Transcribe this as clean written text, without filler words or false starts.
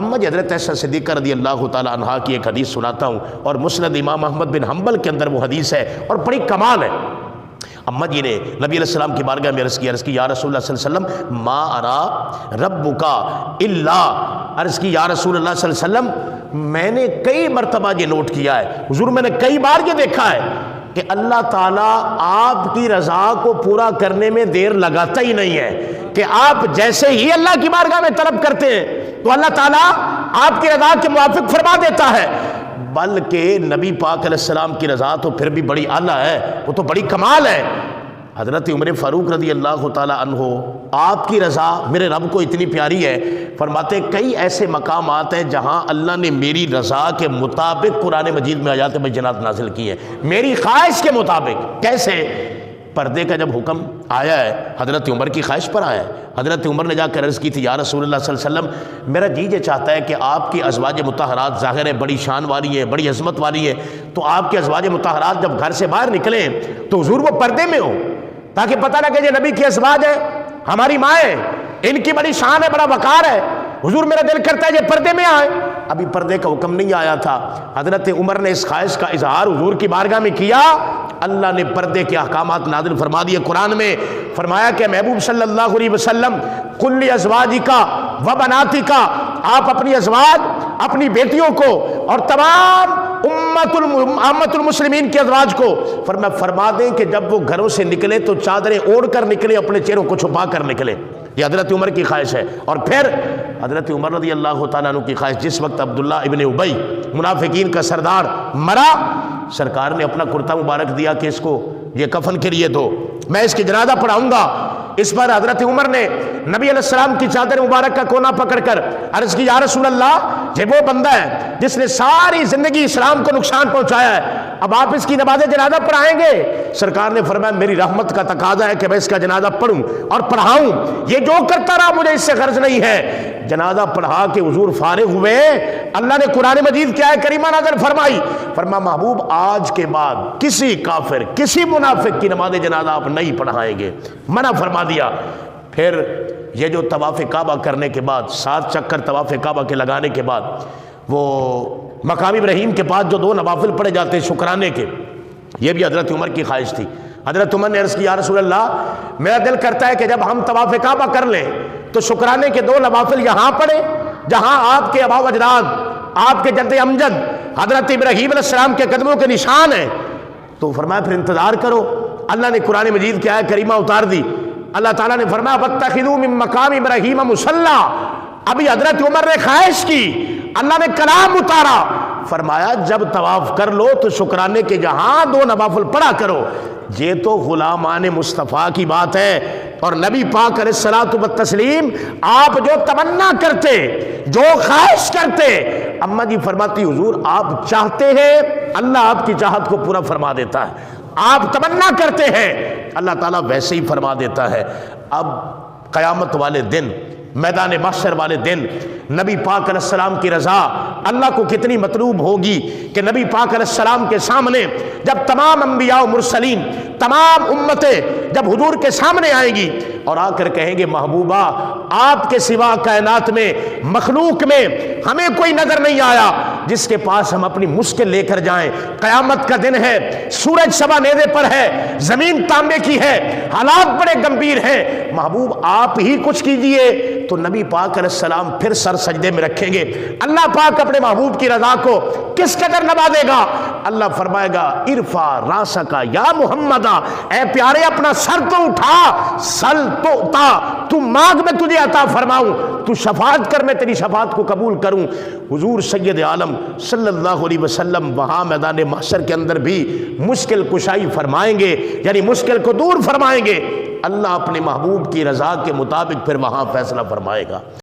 اما جی حضرت عائشہ صدیقہ رضی اللہ تعالیٰ عنہا کی ایک حدیث سناتا ہوں، اور مسند امام احمد بن حنبل کے اندر وہ حدیث ہے اور بڑی کمال ہے۔ اماں جی نے نبی علیہ السلام کی بارگاہ میں عرض کی یا رسول اللہ صلی اللہ علیہ وسلم ما ارا ربک الا، عرض کی یا رسول اللہ صلی اللہ علیہ وسلم میں نے کئی مرتبہ یہ نوٹ کیا ہے، حضور میں نے کئی بار یہ دیکھا ہے کہ اللہ تعالیٰ آپ کی رضا کو پورا کرنے میں دیر لگاتا ہی نہیں ہے، کہ آپ جیسے ہی اللہ کی بارگاہ میں طلب کرتے ہیں تو اللہ تعالیٰ آپ کی رضا کے موافق فرما دیتا ہے، بلکہ نبی پاک علیہ السلام کی رضا تو پھر بھی بڑی اعلیٰ ہے، وہ تو بڑی کمال ہے۔ حضرت عمر فاروق رضی اللہ تعالیٰ عنہ، آپ کی رضا میرے رب کو اتنی پیاری ہے، فرماتے کئی ایسے مقامات ہیں جہاں اللہ نے میری رضا کے مطابق قرآن مجید میں آیات بینات نازل کی ہے، میری خواہش کے مطابق۔ کیسے؟ پردے کا جب حکم آیا ہے حضرت عمر کی خواہش پر آیا ہے، حضرت عمر نے جا کر عرض کی تھی یا رسول اللہ صلی اللہ علیہ وسلم میرا جی یہ چاہتا ہے کہ آپ کی ازواج مطہرات ظاہر ہے بڑی شان والی ہیں، بڑی عظمت والی ہیں، تو آپ کے ازواج مطہرات جب گھر سے باہر نکلیں تو حضور وہ پردے میں ہو، تاکہ پتہ نہ کہ یہ نبی کی ازواج ہے، ہماری ماں ہے، ان کی بڑی شان ہے، بڑا وقار ہے، حضور میرا دل کرتا ہے یہ پردے میں آئے۔ ابھی پردے کا حکم نہیں آیا تھا، حضرت عمر نے اس خواہش کا اظہار حضور کی بارگاہ میں کیا، اللہ نے پردے کے احکامات نازل فرما دیے۔ قرآن میں فرمایا کہ محبوب صلی اللہ علیہ وسلم کل ازواجکا و بناتکا، آپ اپنی ازواج، اپنی بیٹیوں کو اور تمام امت المسلمین کے ازواج کو فرما دیں کہ جب وہ گھروں سے نکلے تو چادریں اوڑھ کر نکلے، اپنے چہروں کو چھپا کر نکلے۔ یہ حضرت عمر کی خواہش ہے۔ اور پھر حضرت عمر رضی اللہ تعالیٰ عنہ کی خواہش، جس وقت عبداللہ ابن ابی منافقین کا سردار مرا، سرکار نے اپنا کرتا مبارک دیا کہ اس کو یہ کفن کے لیے دو، میں اس کی جنازہ پڑھاؤں گا۔ اس پر حضرت عمر نے نبی علیہ السلام کی چادر مبارک کا کونا پکڑ کر عرض کی یا رسول اللہ یہ وہ بندہ ہے جس نے ساری زندگی اسلام کو نقصان پہنچایا ہے، اب آپ اس کی نماز جنازہ پڑھائیں گے؟ سرکار نے فرمایا میری رحمت کا تقاضا ہے کہ میں اس کا جنازہ پڑھوں اور پڑھاؤں، یہ جو کرتا رہا مجھے اس سے غرض نہیں ہے۔ جنازہ پڑھا کے حضور فارغ ہوئے، اللہ نے قرآن مجید کی آیت کریمہ نازل فرمائی، فرمایا محبوب آج کے بعد کسی کافر، کسی منافق کی نماز جنازہ آپ نہیں پڑھائیں گے، منع فرما دیا۔ پھر یہ جو طواف کعبہ کرنے کے بعد، 7 چکر طواف کعبہ کے لگانے کے بعد، وہ مقام ابراہیم کے پاس جو 2 نوافل پڑھے جاتے ہیں شکرانے کے، یہ بھی حضرت عمر کی خواہش تھی۔ حضرت عمر نے عرض کی یا رسول اللہ میرا دل کرتا ہے کہ جب ہم طواف کعبہ کر لیں تو شکرانے کے 2 نوافل یہاں پڑھیں جہاں آپ کے آبا و اجداد، آپ کے جد امجد حضرت ابراہیم علیہ السلام کے قدموں کے نشان ہیں۔ تو فرمایا پھر انتظار کرو، اللہ نے قرآن مجید کی آیت کریمہ اتار دی، اللہ تعالیٰ نے فرمایا وَاتَّخِذُوا مِن مَّقَامِ إِبْرَاهِيمَ مُصَلًّى۔ ابھی حضرت عمر نے خواہش کی، اللہ نے کلام اتارا، فرمایا جب طواف کر لو تو شکرانے کے جہاں 2 نوافل پڑھا کرو۔ یہ تو غلامان مصطفیٰ کی بات ہے، اور نبی پاک علیہ الصلوۃ والتسلیم آپ جو تمنا کرتے، جو خواہش کرتے، اماں جی فرماتی حضور آپ چاہتے ہیں اللہ آپ کی چاہت کو پورا فرما دیتا ہے، آپ تمنا کرتے ہیں اللہ تعالیٰ ویسے ہی فرما دیتا ہے۔ اب قیامت والے دن، میدان محشر والے دن نبی پاک علیہ السلام کی رضا اللہ کو کتنی مطلوب ہوگی کہ نبی پاک علیہ السلام کے سامنے جب تمام انبیاء و مرسلین، تمام امتیں جب حضور کے سامنے آئیں گی اور آ کر کہیں گے محبوبہ آپ کے سوا کائنات میں، مخلوق میں ہمیں کوئی نظر نہیں آیا جس کے پاس ہم اپنی مشکل لے کر جائیں، قیامت کا دن ہے، سورج شبہ نیزے پر ہے، زمین تانبے کی ہے، حالات بڑے گمبھیر ہیں، محبوب آپ ہی کچھ کیجئے۔ تو نبی پاک علیہ السلام پھر سر سجدے میں رکھیں گے، اللہ پاک اپنے محبوب کی رضا کو کس قدر نوازے گا؟ اللہ فرمائے گا ارفع راسک یا محمد، اے پیارے اپنا سر تو اٹھا، سل تو تا، تو مانگ میں تجھے عطا فرماؤں، تو شفاعت کر میں تیری شفاعت کو قبول کروں۔ حضور سید عالم صلی اللہ علیہ وسلم وہاں میدان محشر کے اندر بھی مشکل کشائی فرمائیں گے، یعنی مشکل کو دور فرمائیں گے، اللہ اپنے محبوب کی رضا کے مطابق پھر وہاں فیصلہ فرمائے گا۔